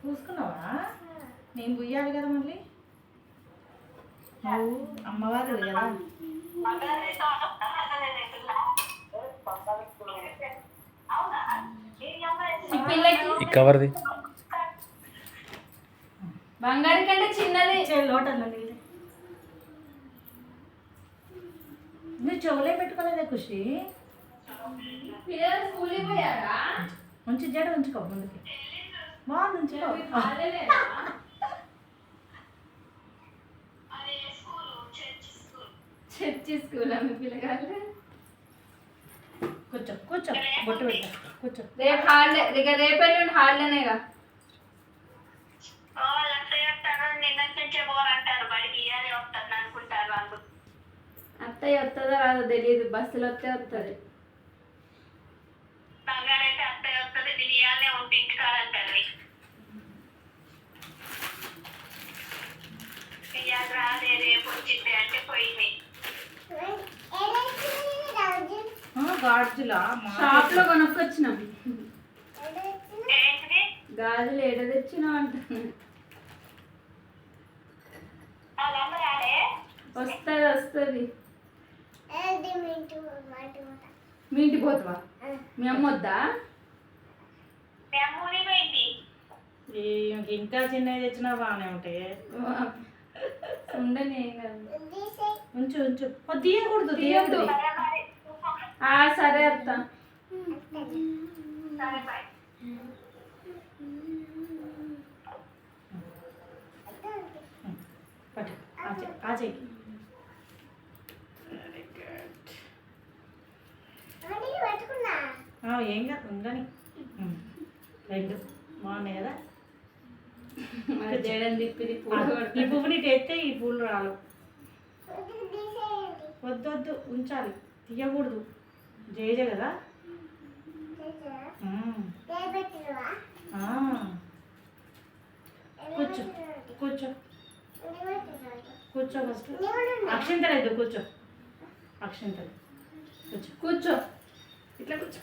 చూసుకున్నావా? నేను పుయ్యాలి కదా మళ్ళీ. నువ్వు అమ్మవారు కదా. ఈ కవర్ది బంగారు కంటే చిన్నది. లోటల్లో నీళ్ళు నువ్వు చెవులే పెట్టుకోలేదా ఖుషి? పిల్లలు స్కూల్కి పోయారా? ఉంచి జడ ఉంచుకో ముందుకి. బాగుంది ఉంచుకో. చర్చి స్కూల్ మీ పిల్లగాళ్ళు. కూర్చో కూర్చో బొట్టు పెట్టా కూర్చో. రేపు హాలిడే, ఇక రేపెల్లుండి హాలిడేనేగా. అత్తయ్య వస్తుందో రాదో తెలియదు, బస్సులో వస్తే వస్తుంది. గాజులా షాప్ లో కొనుక్కొచ్చినాం. గాజులు ఏడ తెచ్చినాం అంటున్నాను. వస్తుంది వస్తుంది. మీ ఇంటికి పోతావా? మీ అమ్మ వద్దా? ఇంకా చిన్నవి తెచ్చినా బాగానే ఉంటాయి. ఉండని ఏం కాదు. ఉంచు ఉంచు. తీయకూడదు తీయకూడదు. సరే అత్త. పట్టు ఆ చెయ్యి. ఏం కాదు ఉండని. రెండు బాగున్నాయి కదా. జడని తిప్పి ఈ పువ్వుని తెస్తే ఈ పూలు రాలు. వద్దు వద్దు ఉంచాలి, తీయకూడదు. జేజ కదా. కూర్చో కూర్చో కూర్చో. ఫస్ట్ అక్షింతలు వద్దు, కూర్చో. అక్షింతలు కూర్చో కూర్చో. ఇట్లా కూర్చో.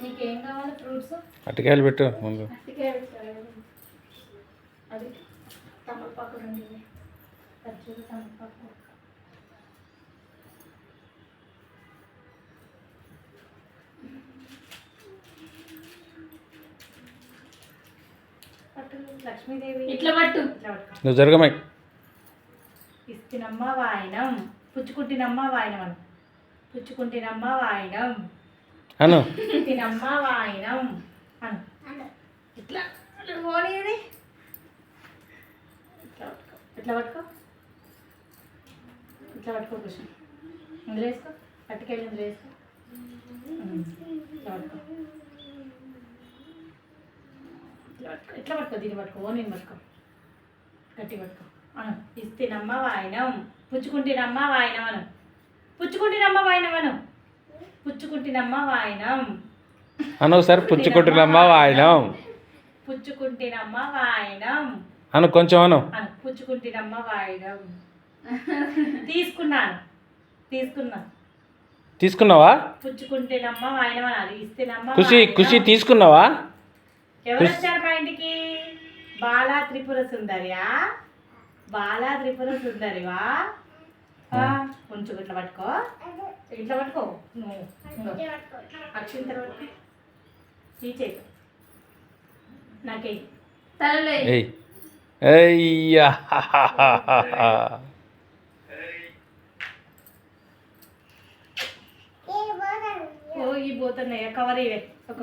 నీకేం కావాలి? ఫ్రూట్స్. అరటికాయలు పెట్టు ముందు. అది తమలపాకు రండి. ఖర్జూర తమలపాకు. పట్టు లక్ష్మీదేవి. ఇట్లా పట్టు. ఇట్లా పట్టు. నువ్వు జరగమై. ఇస్తినమ్మ వాయినం, పుచ్చుకుంటినమ్మ వాయినం అను. పుచ్చుకుంటినమ్మ వాయినం అను. తినమ్మ వాయినం అను. ఇట్లా పోనీది. ఇట్లా పట్టుకో. ఇట్లా పట్టుకో కృష్ణ. ఇందులో వేసుకో. పట్టుకెళ్ళి ఇందులో వేసుకో. ఇట్లా పట్టుకో. ఇట్లా పట్టుకో. దీన్ని పట్టుకో. ఓ నేను పట్టుకో. గట్టి పట్టుకో. అను. ఇస్తినమ్మ వాయినం, పుచ్చుకుంటినమ్మ వాయినం అను. పుచ్చుకుంటినమ్మ వాయినం అను. పుచ్చుకుంటినమ్మ వాయినం అను. ఒకసారి పుచ్చుకుంటున్నమ్మ వాయినం. పుచ్చుకుంటినమ్మ వాయినం అను. కొంచెం అను. అను. పుచ్చుకుంటినమ్మ వాయినం. తీసుకున్నాను. తీసుకున్నావా? పుచ్చుకుంటేనమ్మ వాయినం అనాలి. ఇస్తేనమ్మ ఖుషి ఖుషి వాయినం. తీసుకున్నావా? ఎవరు వచ్చారు మా ఇంటికి? బాలా త్రిపుర సుందరియా? బాలా త్రిపుర సుందరివా? కొంచెం ఇట్లా పట్టుకో. ఇట్లా పట్టుకో. అక్షింతలు పట్టుకో. తీసేయి. నాకే తలలో ఏయ్ అయ్యా. ఈ పోతున్నాయి. కవర్ ఇవే. ఒక